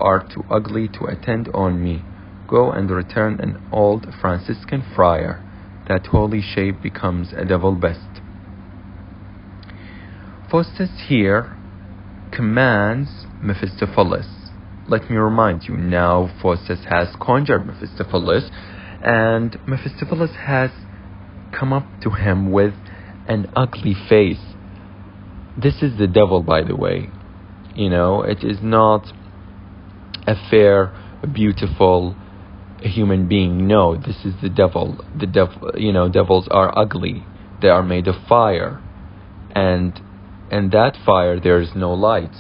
are too ugly to attend on me. Go and return an old Franciscan friar. That holy shape becomes a devil best. Faustus here commands Mephistopheles. Let me remind you, now Faustus has conjured Mephistopheles, and Mephistopheles has come up to him with an ugly face. This is the devil, by the way. It is not a fair, beautiful human being. No, this is the devil. The devil, devils are ugly. They are made of fire, and that fire there is no light.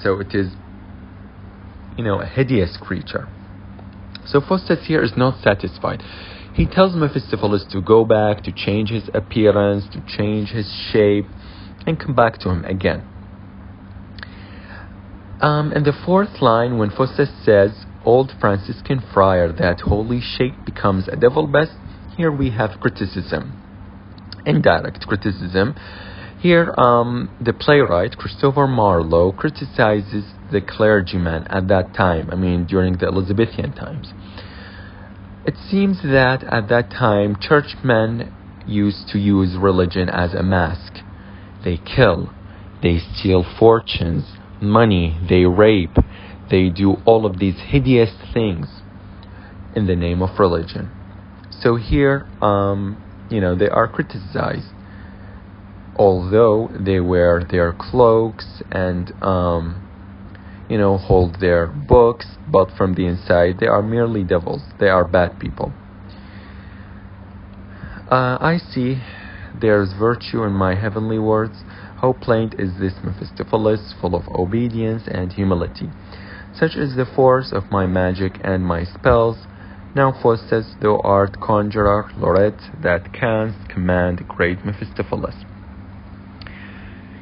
So it is, a hideous creature. So Faustus here is not satisfied. He tells Mephistopheles to go back, to change his appearance, to change his shape, and come back to him again. In the fourth line, when Faustus says, old Franciscan friar, that holy shape becomes a devil best, here we have criticism, indirect criticism. Here, the playwright, Christopher Marlowe, criticizes the clergyman at that time, during the Elizabethan times. It seems that at that time, churchmen used to use religion as a mask. They kill, they steal fortunes, money, they rape, they do all of these hideous things in the name of religion. So here, they are criticized. Although they wear their cloaks and, hold their books, but from the inside, they are merely devils. They are bad people. I see there's virtue in my heavenly words. How plain is this Mephistopheles, full of obedience and humility. Such is the force of my magic and my spells. Now Faustus, thou art conjurer, laureate, that canst command great Mephistopheles.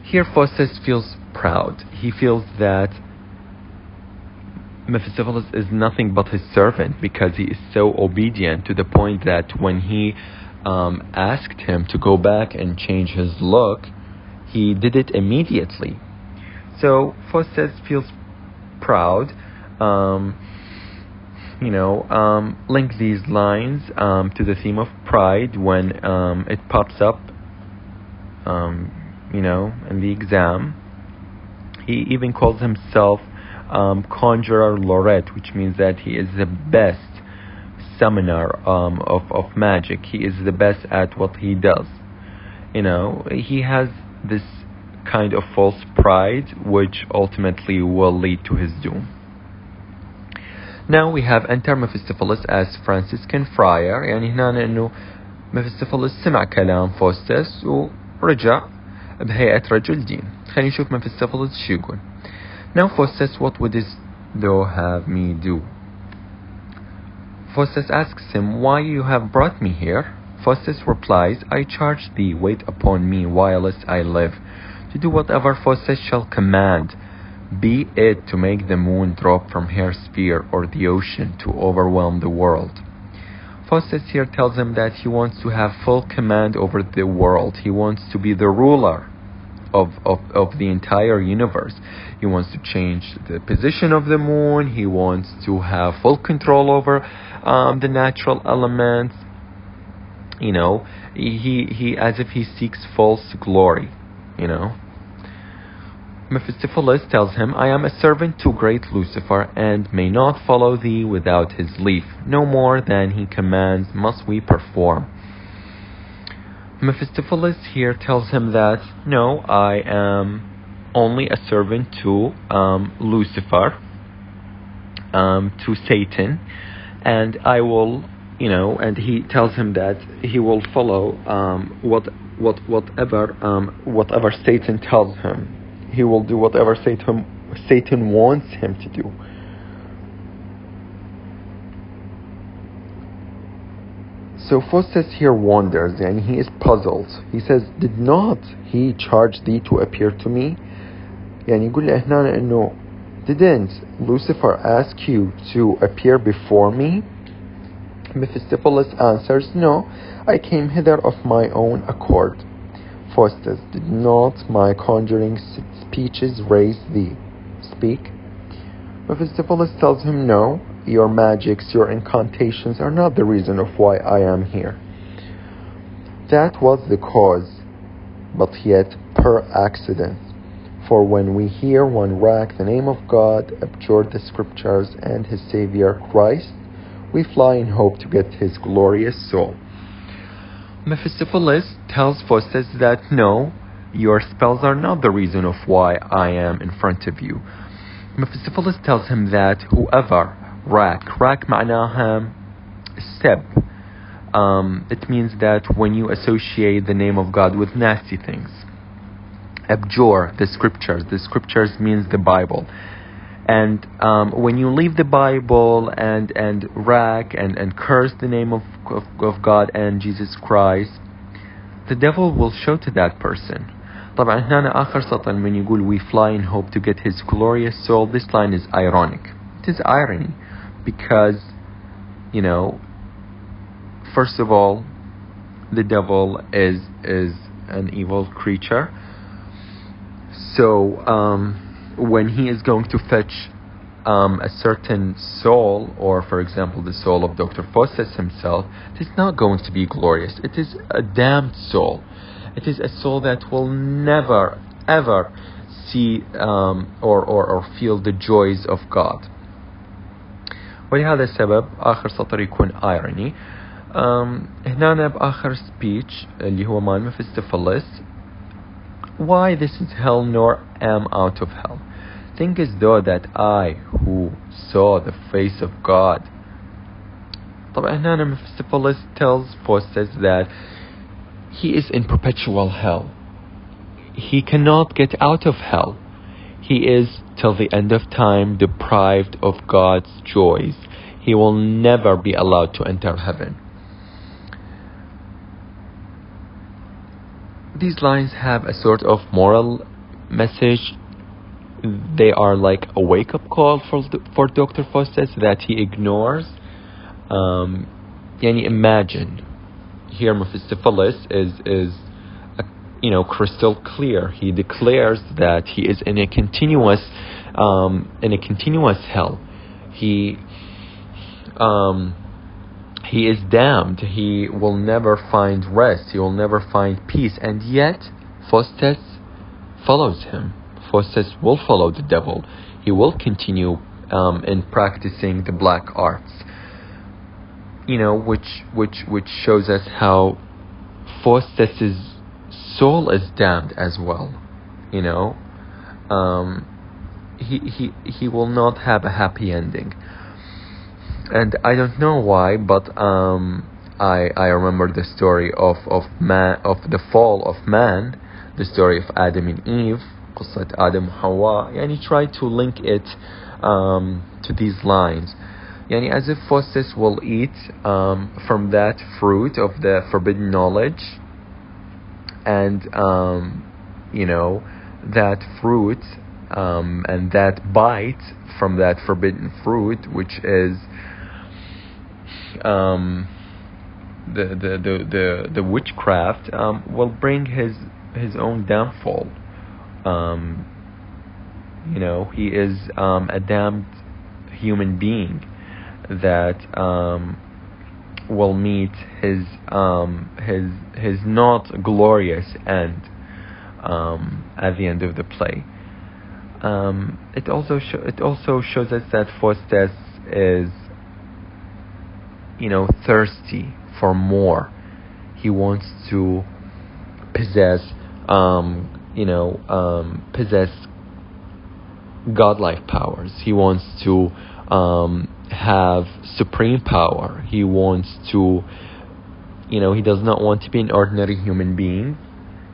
Here Faustus feels proud. He feels that Mephistopheles is nothing but his servant, because he is so obedient, to the point that when he asked him to go back and change his look, he did it immediately. So Faustus feels proud. Link these lines to the theme of pride when it pops up, in the exam. He even calls himself conjurer laureate, which means that he is the best summoner of magic. He is the best at what he does. He has this kind of false pride, which ultimately will lead to his doom. Now we have enter Mephistopheles as Franciscan friar. هنا انه Mephistopheles سمع كلام فاوستس ورجع بهيئة رجل دين. خلينا نشوف Mephistopheles شو يقول. Now Faustus, what wouldst thou have me do? Faustus asks him, why you have brought me here? Faustus replies, I charge thee, wait upon me whilst I live, to do whatever Faustus shall command, be it to make the moon drop from her sphere or the ocean to overwhelm the world. Faustus here tells him that he wants to have full command over the world. He wants to be the ruler of the entire universe. He wants to change the position of the moon. He wants to have full control over the natural elements. He as if he seeks false glory. Mephistopheles tells him, I am a servant to great Lucifer, and may not follow thee without his leave. No more than he commands must we perform. Mephistopheles here tells him that, no, I am only a servant to Lucifer, to Satan, and I will, and he tells him that he will follow whatever Satan tells him. He will do whatever Satan wants him to do. So Faustus here wonders, and he is puzzled. He says, did not he charge thee to appear to me? يقول له هنا إنه didn't Lucifer ask you to appear before me? Mephistopheles answers, no, I came hither of my own accord. Faustus, did not my conjuring speeches raise thee? Speak. Mephistopheles tells him, no, your magics, your incantations are not the reason of why I am here. That was the cause, but yet per accident. For when we hear one rack the name of God, abjure the scriptures and his Savior Christ, we fly in hope to get his glorious soul. Mephistopheles tells Faustus that no, your spells are not the reason of why I am in front of you. Mephistopheles tells him that whoever rack معناها step. It means that when you associate the name of God with nasty things. Abjure the scriptures means the Bible. And when you leave the Bible and rack and curse the name of God and Jesus Christ, the devil will show to that person. طبعا هنا آخر سطر when يقول we fly in hope to get his glorious soul, this line is ironic. It is irony because, you know, first of all, the devil is an evil creature. So when he is going to fetch a certain soul, or for example the soul of Dr. Faustus himself, it is not going to be glorious. It is a damned soul. It is a soul that will never ever see or feel the joys of God. ولهذا السبب آخر سطر يكون irony. هنا بآخر speech اللي هو مال Mephistopheles, why this is hell nor am out of hell. Think as though that I who saw the face of God. طبعا هنا Mephistopheles tells Faustus that he is in perpetual hell. He cannot get out of hell. He is till the end of time deprived of God's joys. He will never be allowed to enter heaven. These lines have a sort of moral message. They are like a wake-up call for Dr. Faustus that he ignores. Yani imagine, here Mephistopheles is crystal clear. He declares that he is in a continuous hell. He is damned. He will never find rest. He will never find peace. And yet, Faustus follows him. Faustus will follow the devil. He will continue in practicing the black arts. Which shows us how Faustus's soul is damned as well. He will not have a happy ending. And I don't know why, but I remember the story of the fall of man, the story of Adam and Eve, قصة آدم وحواء. يعني try to link it to these lines. يعني as if Faustus will eat from that fruit of the forbidden knowledge, and that fruit and that bite from that forbidden fruit, which is the witchcraft, will bring his own downfall. He is a damned human being that will meet his not glorious end at the end of the play. It also shows us that Faustus is thirsty for more. He wants to possess godlike powers. He wants to have supreme power. He wants to, he does not want to be an ordinary human being.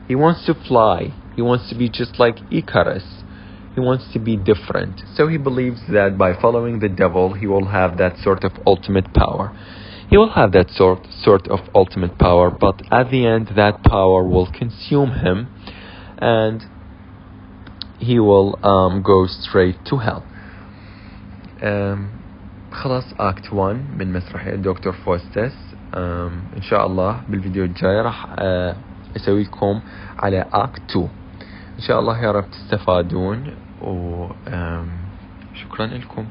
He wants to fly. He wants to be just like Icarus. He wants to be different. So he believes that by following the devil, he will have that sort of ultimate power. He will have that sort of ultimate power, but at the end, that power will consume him, and he will go straight to hell. خلاص Act 1 من مسرحية دكتور فاوستس. إن شاء الله بالفيديو الجاي راح أسوي لكم على Act 2. إن شاء الله يا رب تستفادون، شكرا لكم.